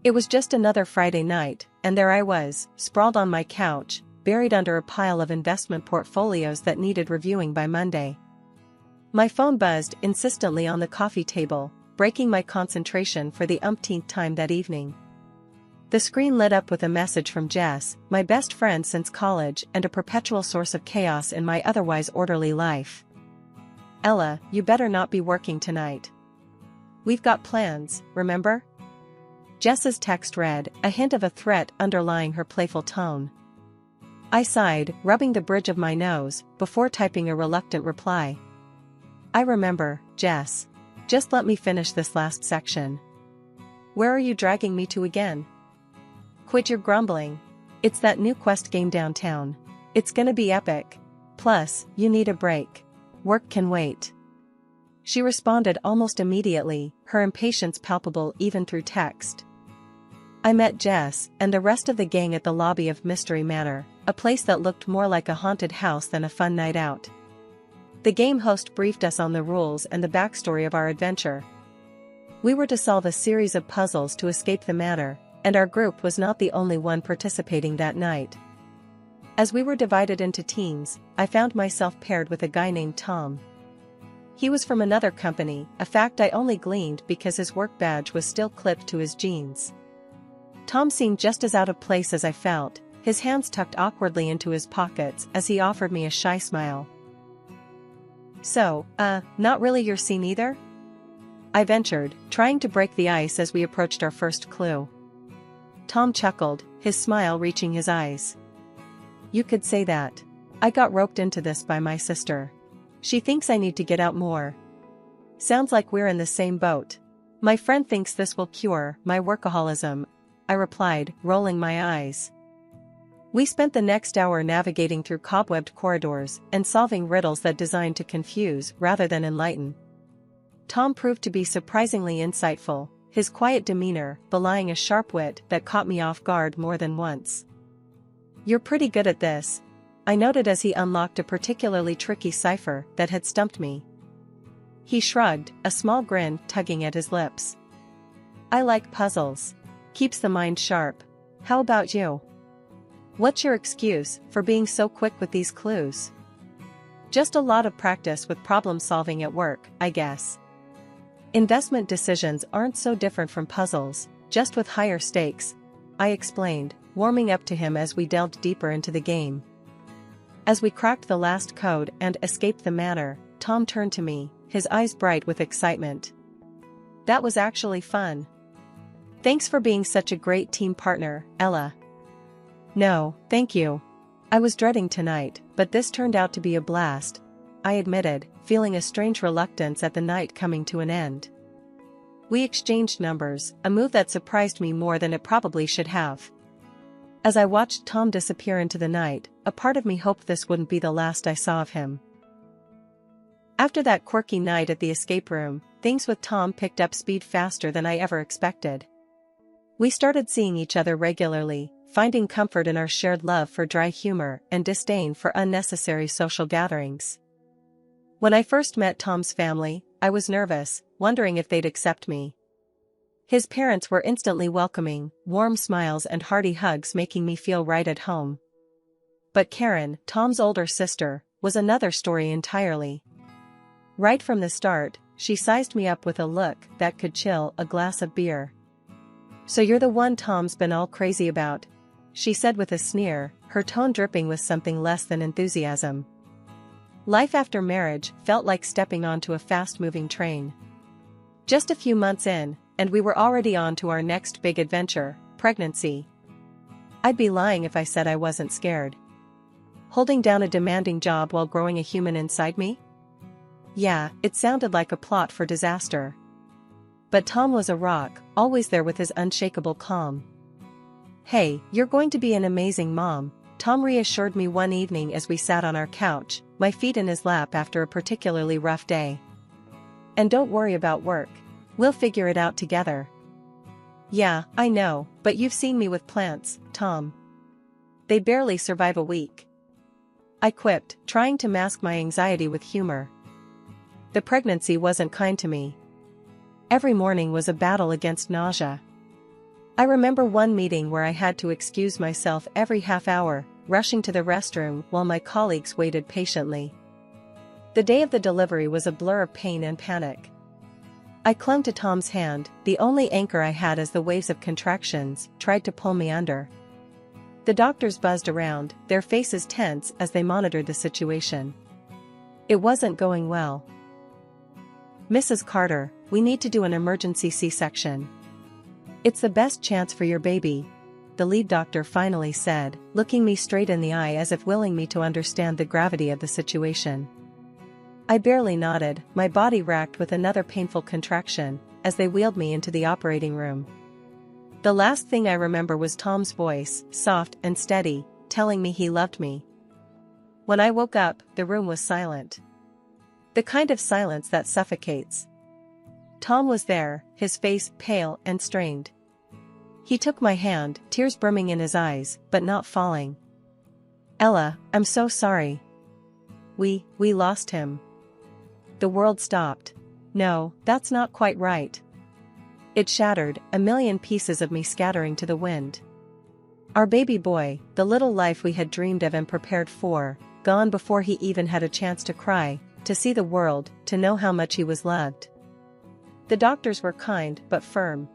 It was just another Friday night, and there I was, sprawled on my couch, buried under a pile of investment portfolios that needed reviewing by Monday. My phone buzzed insistently on the coffee table, breaking my concentration for the umpteenth time that evening. The screen lit up with a message from Jess, my best friend since college and a perpetual source of chaos in my otherwise orderly life. "Ella, you better not be working tonight. We've got plans, remember?" Jess's text read, a hint of a threat underlying her playful tone. I sighed, rubbing the bridge of my nose, before typing a reluctant reply. "I remember, Jess. Just let me finish this last section. Where are you dragging me to again?" "Quit your grumbling. It's that new Quest game downtown. It's gonna be epic. Plus, you need a break. Work can wait." She responded almost immediately, her impatience palpable even through text. I met Jess and the rest of the gang at the lobby of Mystery Manor, a place that looked more like a haunted house than a fun night out. The game host briefed us on the rules and the backstory of our adventure. We were to solve a series of puzzles to escape the manor, and our group was not the only one participating that night. As we were divided into teams, I found myself paired with a guy named Tom. He was from another company, a fact I only gleaned because his work badge was still clipped to his jeans. Tom seemed just as out of place as I felt, his hands tucked awkwardly into his pockets as he offered me a shy smile. "So, not really your scene either?" I ventured, trying to break the ice as we approached our first clue. Tom chuckled, his smile reaching his eyes. "You could say that. I got roped into this by my sister. She thinks I need to get out more. Sounds like we're in the same boat. My friend thinks this will cure my workaholism," I replied, rolling my eyes. We spent the next hour navigating through cobwebbed corridors and solving riddles that designed to confuse rather than enlighten. Tom proved to be surprisingly insightful, his quiet demeanor belying a sharp wit that caught me off guard more than once. "You're pretty good at this," I noted as he unlocked a particularly tricky cipher that had stumped me. He shrugged, a small grin tugging at his lips. "I like puzzles. Keeps the mind sharp. How about you? What's your excuse for being so quick with these clues?" "Just a lot of practice with problem solving at work, I guess. Investment decisions aren't so different from puzzles, just with higher stakes," I explained, warming up to him as we delved deeper into the game. As we cracked the last code and escaped the manor, Tom turned to me, his eyes bright with excitement. "That was actually fun. Thanks for being such a great team partner, Ella." "No, thank you. I was dreading tonight, but this turned out to be a blast," I admitted, feeling a strange reluctance at the night coming to an end. We exchanged numbers, a move that surprised me more than it probably should have. As I watched Tom disappear into the night, a part of me hoped this wouldn't be the last I saw of him. After that quirky night at the escape room, things with Tom picked up speed faster than I ever expected. We started seeing each other regularly, finding comfort in our shared love for dry humor and disdain for unnecessary social gatherings. When I first met Tom's family, I was nervous, wondering if they'd accept me. His parents were instantly welcoming, warm smiles and hearty hugs making me feel right at home. But Karen, Tom's older sister, was another story entirely. Right from the start, she sized me up with a look that could chill a glass of beer. "So you're the one Tom's been all crazy about," she said with a sneer, her tone dripping with something less than enthusiasm. Life after marriage felt like stepping onto a fast-moving train. Just a few months in, and we were already on to our next big adventure, pregnancy. I'd be lying if I said I wasn't scared. Holding down a demanding job while growing a human inside me? Yeah, it sounded like a plot for disaster. But Tom was a rock, always there with his unshakable calm. "Hey, you're going to be an amazing mom," Tom reassured me one evening as we sat on our couch, my feet in his lap after a particularly rough day. "And don't worry about work. We'll figure it out together." "Yeah, I know, but you've seen me with plants, Tom. They barely survive a week," I quipped, trying to mask my anxiety with humor. The pregnancy wasn't kind to me. Every morning was a battle against nausea. I remember one meeting where I had to excuse myself every half hour, rushing to the restroom while my colleagues waited patiently. The day of the delivery was a blur of pain and panic. I clung to Tom's hand, the only anchor I had as the waves of contractions tried to pull me under. The doctors buzzed around, their faces tense as they monitored the situation. It wasn't going well. "Mrs. Carter, we need to do an emergency C-section. It's the best chance for your baby," the lead doctor finally said, looking me straight in the eye as if willing me to understand the gravity of the situation. I barely nodded, my body racked with another painful contraction, as they wheeled me into the operating room. The last thing I remember was Tom's voice, soft and steady, telling me he loved me. When I woke up, the room was silent. The kind of silence that suffocates. Tom was there, his face pale and strained. He took my hand, tears brimming in his eyes, but not falling. "Ella, I'm so sorry. We lost him." The world stopped. No, that's not quite right. It shattered, a million pieces of me scattering to the wind. Our baby boy, the little life we had dreamed of and prepared for, gone before he even had a chance to cry, to see the world, to know how much he was loved. The doctors were kind but firm.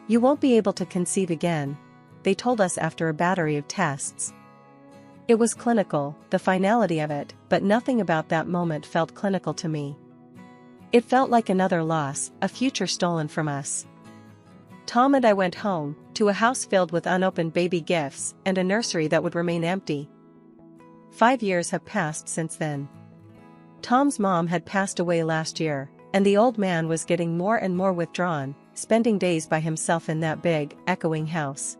"You won't be able to conceive again," they told us after a battery of tests. It was clinical, the finality of it, but nothing about that moment felt clinical to me. It felt like another loss, a future stolen from us. Tom and I went home, to a house filled with unopened baby gifts and a nursery that would remain empty. 5 years have passed since then. Tom's mom had passed away last year, and the old man was getting more and more withdrawn, spending days by himself in that big, echoing house.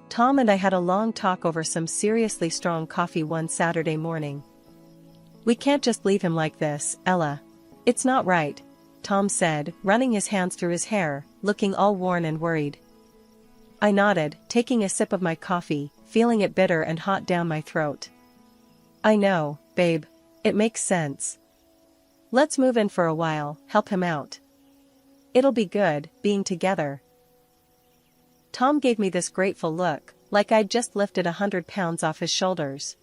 Tom and I had a long talk over some seriously strong coffee one Saturday morning. "We can't just leave him like this, Ella. It's not right," Tom said, running his hands through his hair, looking all worn and worried. I nodded, taking a sip of my coffee, feeling it bitter and hot down my throat. "I know, babe. It makes sense. Let's move in for a while, help him out. It'll be good, being together." Tom gave me this grateful look, like I'd just lifted 100 pounds off his shoulders.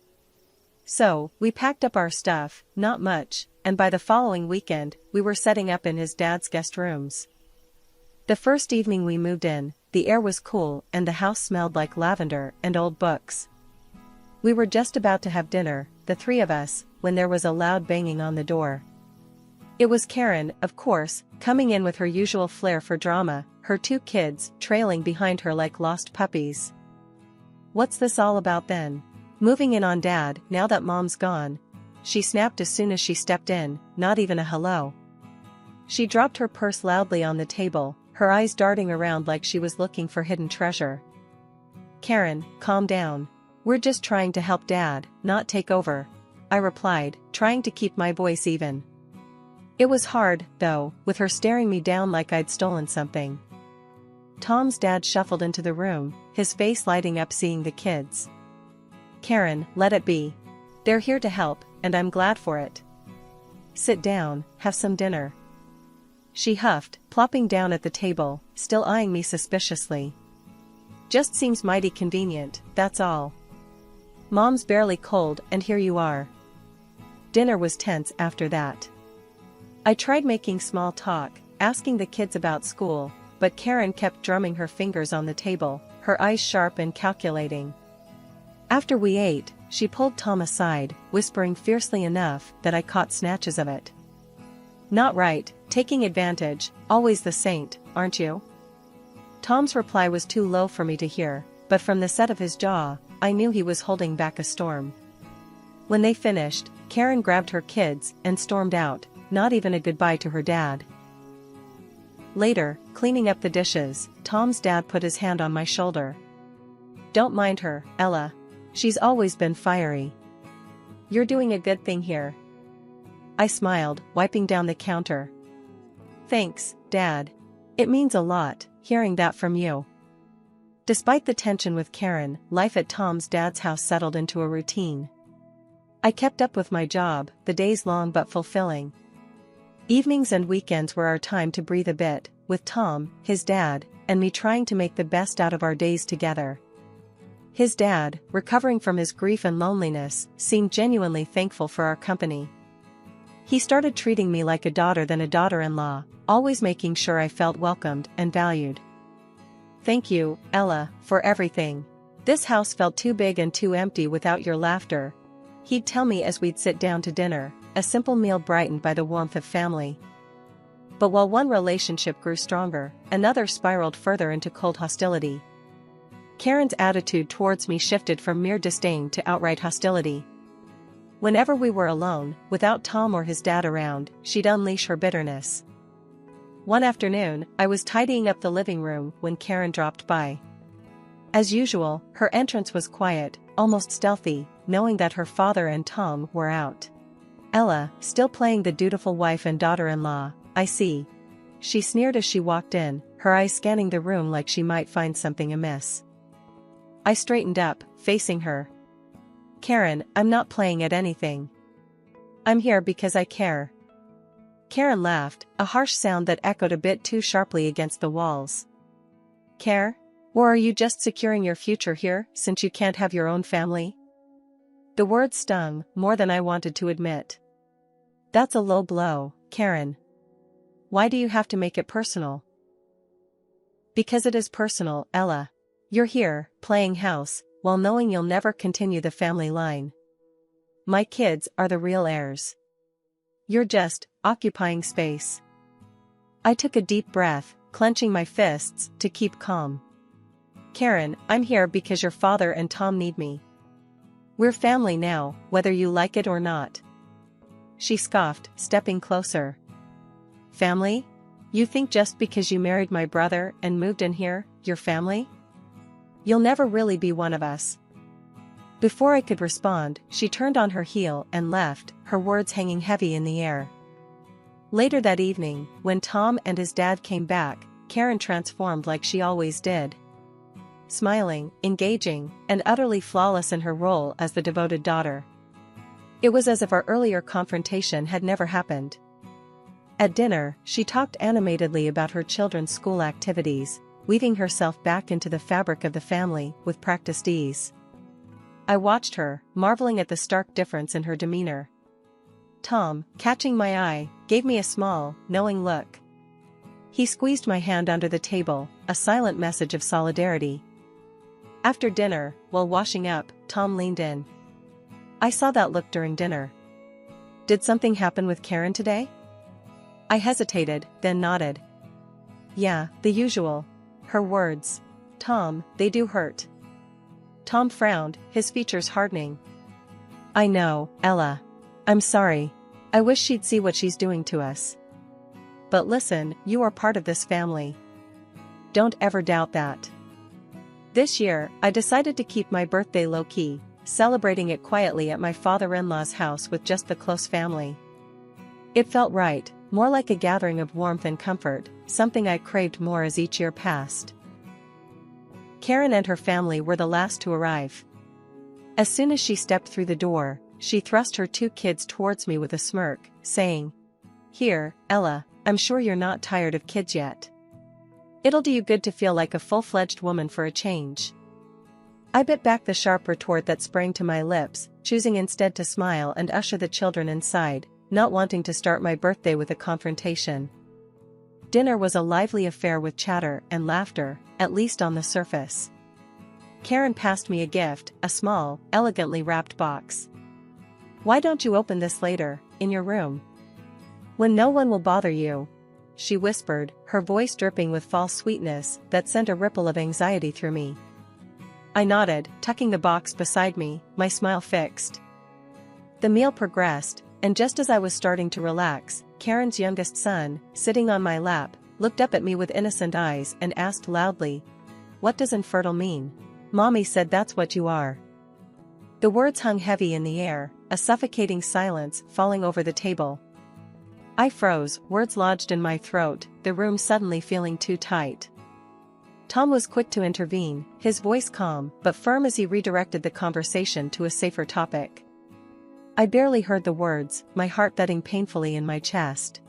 So, we packed up our stuff, not much, and by the following weekend, we were setting up in his dad's guest rooms. The first evening we moved in, the air was cool and the house smelled like lavender and old books. We were just about to have dinner, the three of us, when there was a loud banging on the door. It was Karen, of course, coming in with her usual flair for drama, her 2 kids trailing behind her like lost puppies. "What's this all about then? Moving in on Dad, now that Mom's gone?" she snapped as soon as she stepped in, not even a hello. She dropped her purse loudly on the table, her eyes darting around like she was looking for hidden treasure. "Karen, calm down. We're just trying to help Dad, not take over," I replied, trying to keep my voice even. It was hard, though, with her staring me down like I'd stolen something. Tom's dad shuffled into the room, his face lighting up seeing the kids. "Karen, let it be. They're here to help, and I'm glad for it. Sit down, have some dinner," she huffed, plopping down at the table, still eyeing me suspiciously. "Just seems mighty convenient, that's all. Mom's barely cold and here you are." Dinner was tense after that. I tried making small talk, asking the kids about school, but Karen kept drumming her fingers on the table, her eyes sharp and calculating. After we ate, she pulled Tom aside, whispering fiercely enough that I caught snatches of it. "Not right, taking advantage, always the saint, aren't you?" Tom's reply was too low for me to hear, but from the set of his jaw, I knew he was holding back a storm. When they finished, Karen grabbed her kids and stormed out, not even a goodbye to her dad. Later, cleaning up the dishes, Tom's dad put his hand on my shoulder. "Don't mind her, Ella. She's always been fiery. You're doing a good thing here." I smiled, wiping down the counter. "Thanks, Dad. It means a lot, hearing that from you." Despite the tension with Karen, life at Tom's dad's house settled into a routine. I kept up with my job, the days long but fulfilling. Evenings and weekends were our time to breathe a bit, with Tom, his dad, and me trying to make the best out of our days together. His dad, recovering from his grief and loneliness, seemed genuinely thankful for our company. He started treating me like a daughter than a daughter-in-law, always making sure I felt welcomed and valued. "Thank you, Ella, for everything. This house felt too big and too empty without your laughter," he'd tell me as we'd sit down to dinner, a simple meal brightened by the warmth of family. But while one relationship grew stronger, another spiraled further into cold hostility. Karen's attitude towards me shifted from mere disdain to outright hostility. Whenever we were alone, without Tom or his dad around, she'd unleash her bitterness. One afternoon, I was tidying up the living room when Karen dropped by. As usual, her entrance was quiet, almost stealthy, knowing that her father and Tom were out. "Ella, still playing the dutiful wife and daughter-in-law, I see," she sneered as she walked in, her eyes scanning the room like she might find something amiss. I straightened up, facing her. "Karen, I'm not playing at anything. I'm here because I care." Karen laughed, a harsh sound that echoed a bit too sharply against the walls. "Care? Or are you just securing your future here, since you can't have your own family?" The words stung, more than I wanted to admit. "That's a low blow, Karen. Why do you have to make it personal?" "Because it is personal, Ella. You're here, playing house, while knowing you'll never continue the family line. My kids are the real heirs. You're just occupying space." I took a deep breath, clenching my fists to keep calm. "Karen, I'm here because your father and Tom need me. We're family now, whether you like it or not." She scoffed, stepping closer. "Family? You think just because you married my brother and moved in here, you're family? You'll never really be one of us." Before I could respond, she turned on her heel and left, her words hanging heavy in the air. Later that evening, when Tom and his dad came back, Karen transformed like she always did. Smiling, engaging, and utterly flawless in her role as the devoted daughter. It was as if our earlier confrontation had never happened. At dinner, she talked animatedly about her children's school activities, weaving herself back into the fabric of the family with practiced ease. I watched her, marveling at the stark difference in her demeanor. Tom, catching my eye, gave me a small, knowing look. He squeezed my hand under the table, a silent message of solidarity. After dinner, while washing up, Tom leaned in. "I saw that look during dinner. Did something happen with Karen today?" I hesitated, then nodded. "Yeah, the usual. Her words. Tom, they do hurt." Tom frowned, his features hardening. "I know, Ella. I'm sorry. I wish she'd see what she's doing to us. But listen, you are part of this family. Don't ever doubt that." This year, I decided to keep my birthday low-key, celebrating it quietly at my father-in-law's house with just the close family. It felt right, more like a gathering of warmth and comfort, something I craved more as each year passed. Karen and her family were the last to arrive. As soon as she stepped through the door, she thrust her two kids towards me with a smirk, saying, "Here, Ella, I'm sure you're not tired of kids yet. It'll do you good to feel like a full-fledged woman for a change." I bit back the sharp retort that sprang to my lips, choosing instead to smile and usher the children inside, not wanting to start my birthday with a confrontation. Dinner was a lively affair with chatter and laughter, at least on the surface. Karen passed me a gift, a small, elegantly wrapped box. "Why don't you open this later, in your room? When no one will bother you," she whispered, her voice dripping with false sweetness that sent a ripple of anxiety through me. I nodded, tucking the box beside me, my smile fixed. The meal progressed, and just as I was starting to relax, Karen's youngest son, sitting on my lap, looked up at me with innocent eyes and asked loudly, "What does infertile mean?" "Mommy said that's what you are." The words hung heavy in the air, a suffocating silence falling over the table. I froze, words lodged in my throat, the room suddenly feeling too tight. Tom was quick to intervene, his voice calm but firm as he redirected the conversation to a safer topic. I barely heard the words, my heart thudding painfully in my chest.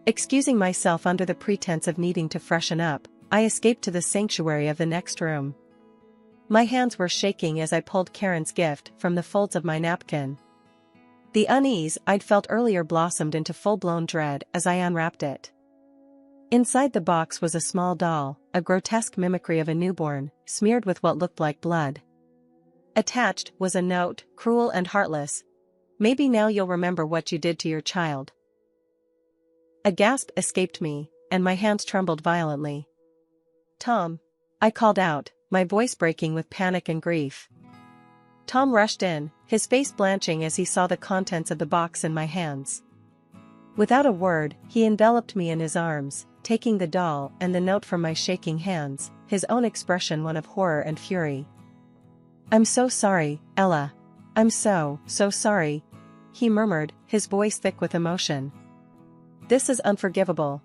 Excusing myself under the pretense of needing to freshen up, I escaped to the sanctuary of the next room. My hands were shaking as I pulled Karen's gift from the folds of my napkin. The unease I'd felt earlier blossomed into full-blown dread as I unwrapped it. Inside the box was a small doll, a grotesque mimicry of a newborn, smeared with what looked like blood. Attached was a note, cruel and heartless. Maybe now you'll remember what you did to your child. A gasp escaped me, and my hands trembled violently. Tom! I called out, my voice breaking with panic and grief. Tom rushed in, his face blanching as he saw the contents of the box in my hands. Without a word, he enveloped me in his arms, taking the doll and the note from my shaking hands, his own expression one of horror and fury. "I'm so sorry, Ella. I'm so sorry," he murmured, his voice thick with emotion. "This is unforgivable."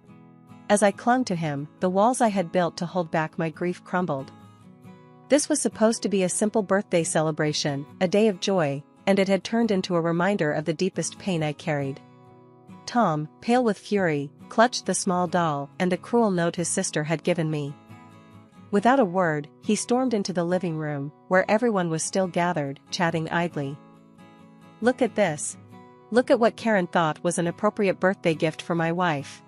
As I clung to him, the walls I had built to hold back my grief crumbled. This was supposed to be a simple birthday celebration, a day of joy, and it had turned into a reminder of the deepest pain I carried. Tom, pale with fury, clutched the small doll and the cruel note his sister had given me. Without a word, he stormed into the living room, where everyone was still gathered, chatting idly. "Look at this. Look at what Karen thought was an appropriate birthday gift for my wife."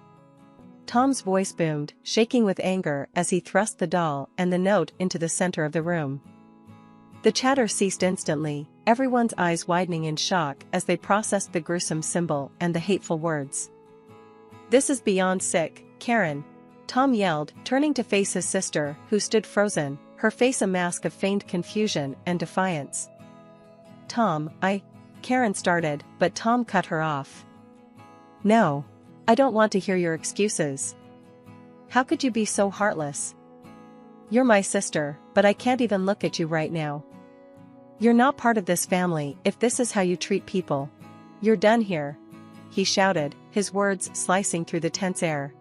Tom's voice boomed, shaking with anger as he thrust the doll and the note into the center of the room. The chatter ceased instantly, everyone's eyes widening in shock as they processed the gruesome symbol and the hateful words. "This is beyond sick, Karen," Tom yelled, turning to face his sister, who stood frozen, her face a mask of feigned confusion and defiance. "Tom, Karen started, but Tom cut her off. "No. I don't want to hear your excuses. How could you be so heartless? You're my sister, but I can't even look at you right now. You're not part of this family if this is how you treat people. You're done here," he shouted, his words slicing through the tense air.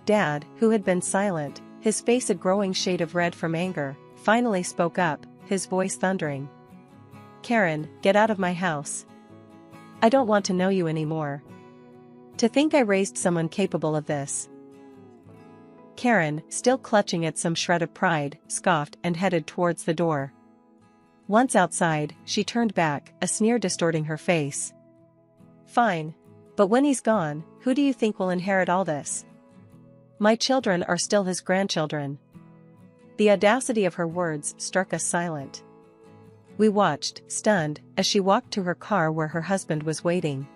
Dad, who had been silent, his face a growing shade of red from anger, finally spoke up, his voice thundering. "Karen, get out of my house. I don't want to know you anymore. To think I raised someone capable of this." Karen, still clutching at some shred of pride, scoffed and headed towards the door. Once outside, she turned back, a sneer distorting her face. "Fine. But when he's gone, who do you think will inherit all this? My children are still his grandchildren." The audacity of her words struck us silent. We watched, stunned, as she walked to her car where her husband was waiting.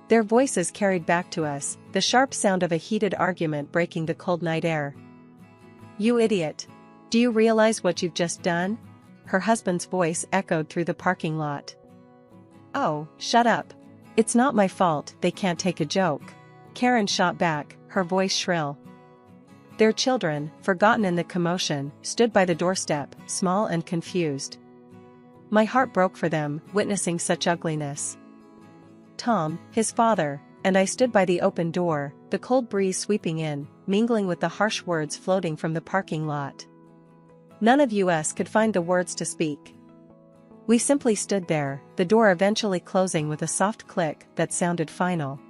Their voices carried back to us, the sharp sound of a heated argument breaking the cold night air. "You idiot! Do you realize what you've just done?" her husband's voice echoed through the parking lot. "Oh, shut up. It's not my fault they can't take a joke," Karen shot back, her voice shrill. Their children, forgotten in the commotion, stood by the doorstep, small and confused. My heart broke for them, witnessing such ugliness. Tom, his father, and I stood by the open door, the cold breeze sweeping in, mingling with the harsh words floating from the parking lot. None of us could find the words to speak. We simply stood there, the door eventually closing with a soft click that sounded final.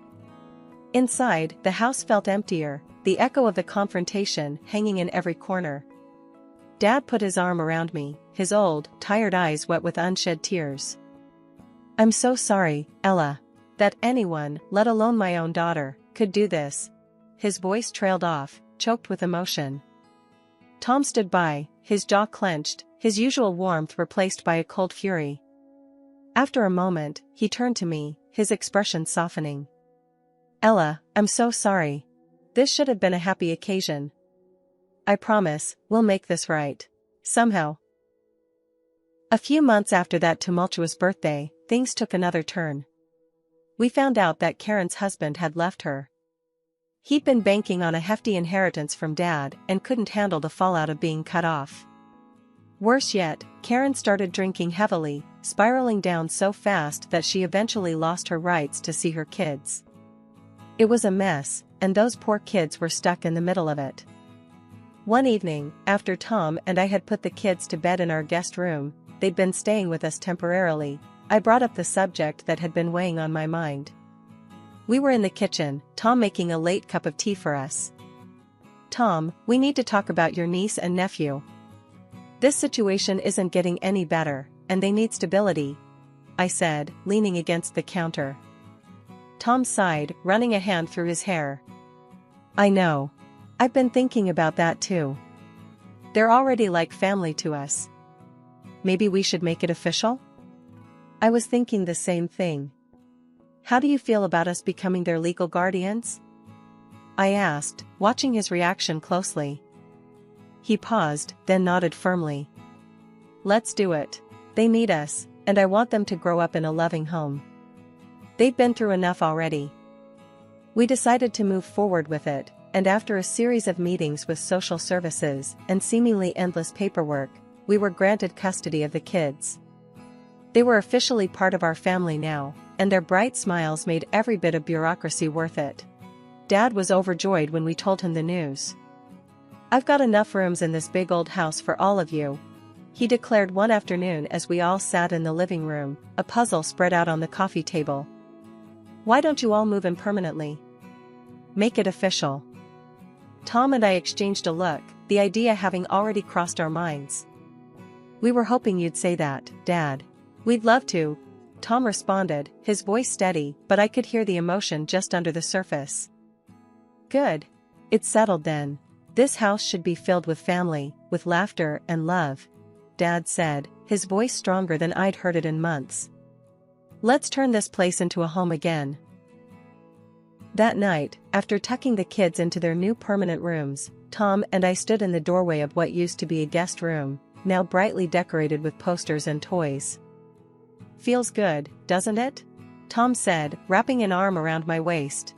Inside, the house felt emptier, the echo of the confrontation hanging in every corner. Dad put his arm around me, his old, tired eyes wet with unshed tears. "I'm so sorry, Ella. That anyone, let alone my own daughter, could do this." His voice trailed off, choked with emotion. Tom stood by, his jaw clenched, his usual warmth replaced by a cold fury. After a moment, he turned to me, his expression softening. "Ella, I'm so sorry. This should have been a happy occasion. I promise, we'll make this right. Somehow." A few months after that tumultuous birthday, things took another turn. We found out that Karen's husband had left her. He'd been banking on a hefty inheritance from Dad and couldn't handle the fallout of being cut off. Worse yet, Karen started drinking heavily, spiraling down so fast that she eventually lost her rights to see her kids. It was a mess, and those poor kids were stuck in the middle of it. One evening, after Tom and I had put the kids to bed in our guest room, they'd been staying with us temporarily, I brought up the subject that had been weighing on my mind. We were in the kitchen, Tom making a late cup of tea for us. Tom, we need to talk about your niece and nephew. This situation isn't getting any better, and they need stability," I said, leaning against the counter. Tom sighed, running a hand through his hair. "I know. I've been thinking about that too. They're already like family to us. Maybe we should make it official?" I was thinking the same thing. "How do you feel about us becoming their legal guardians?" I asked, watching his reaction closely. He paused, then nodded firmly. "Let's do it. They need us, and I want them to grow up in a loving home. They've been through enough already." We decided to move forward with it, and after a series of meetings with social services and seemingly endless paperwork, we were granted custody of the kids. They were officially part of our family now, and their bright smiles made every bit of bureaucracy worth it. Dad was overjoyed when we told him the news. "I've got enough rooms in this big old house for all of you," he declared one afternoon as we all sat in the living room, a puzzle spread out on the coffee table. "Why don't you all move in permanently? Make it official." Tom and I exchanged a look, the idea having already crossed our minds. "We were hoping you'd say that, Dad. We'd love to," Tom responded, his voice steady, but I could hear the emotion just under the surface. "Good. It's settled then. This house should be filled with family, with laughter and love," Dad said, his voice stronger than I'd heard it in months. "Let's turn this place into a home again." That night, after tucking the kids into their new permanent rooms, Tom and I stood in the doorway of what used to be a guest room, now brightly decorated with posters and toys. "Feels good, doesn't it?" Tom said, wrapping an arm around my waist.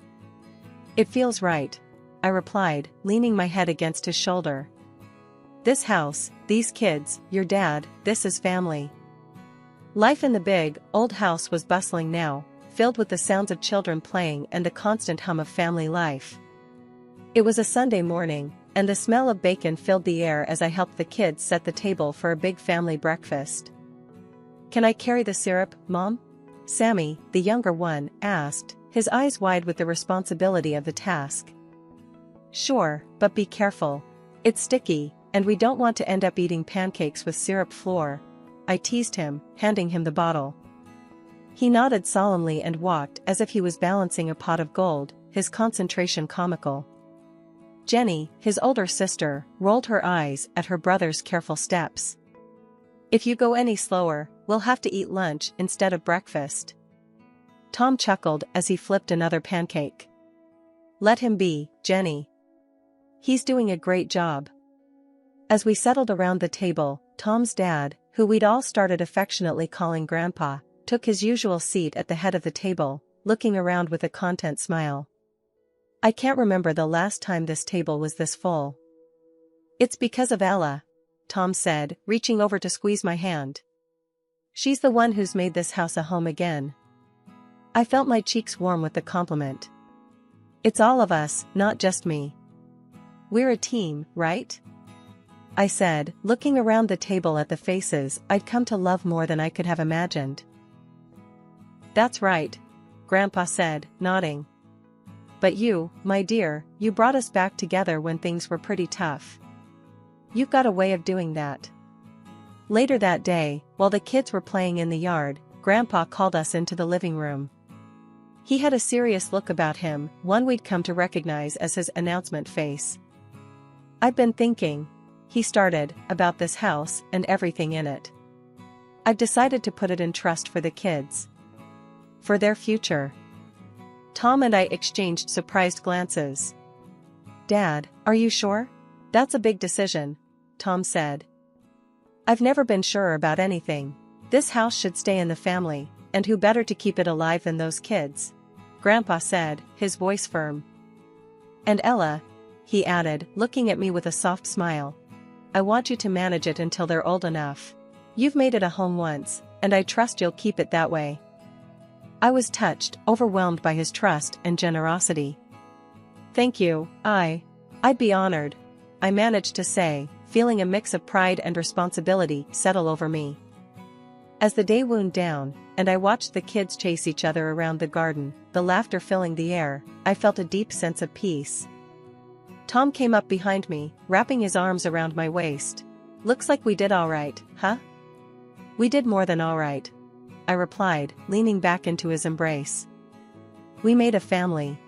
"It feels right," I replied, leaning my head against his shoulder. "This house, these kids, your dad, this is family." Life in the big, old house was bustling now, filled with the sounds of children playing and the constant hum of family life. It was a Sunday morning, and the smell of bacon filled the air as I helped the kids set the table for a big family breakfast. "Can I carry the syrup, Mom?" Sammy, the younger one, asked, his eyes wide with the responsibility of the task. "Sure, but be careful. It's sticky, and we don't want to end up eating pancakes with syrup flour," I teased him, handing him the bottle. He nodded solemnly and walked as if he was balancing a pot of gold, his concentration comical. Jenny, his older sister, rolled her eyes at her brother's careful steps. "If you go any slower, we'll have to eat lunch instead of breakfast." Tom chuckled as he flipped another pancake. "Let him be, Jenny. He's doing a great job." As we settled around the table, Tom's dad, who we'd all started affectionately calling Grandpa, took his usual seat at the head of the table, looking around with a content smile. "I can't remember the last time this table was this full." "It's because of Ella," Tom said, reaching over to squeeze my hand. "She's the one who's made this house a home again." I felt my cheeks warm with the compliment. "It's all of us, not just me. We're a team, right?" I said, looking around the table at the faces I'd come to love more than I could have imagined. "That's right," Grandpa said, nodding. "But you, my dear, you brought us back together when things were pretty tough. You've got a way of doing that." Later that day, while the kids were playing in the yard, Grandpa called us into the living room. He had a serious look about him, one we'd come to recognize as his announcement face. "I've been thinking," he started, "about this house and everything in it. I've decided to put it in trust for the kids. For their future." Tom and I exchanged surprised glances. "Dad, are you sure? That's a big decision," Tom said. "I've never been sure about anything. This house should stay in the family, and who better to keep it alive than those kids?" Grandpa said, his voice firm. "And Ella," he added, looking at me with a soft smile. "I want you to manage it until they're old enough. You've made it a home once, and I trust you'll keep it that way." I was touched, overwhelmed by his trust and generosity. "Thank you, I'd be honored," I managed to say, feeling a mix of pride and responsibility settle over me. As the day wound down, and I watched the kids chase each other around the garden, the laughter filling the air, I felt a deep sense of peace. Tom came up behind me, wrapping his arms around my waist. "Looks like we did all right, huh?" "We did more than all right," I replied, leaning back into his embrace. "We made a family."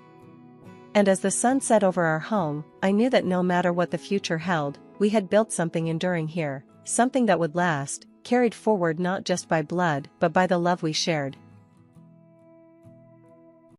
And as the sun set over our home, I knew that no matter what the future held, we had built something enduring here, something that would last, carried forward not just by blood but by the love we shared.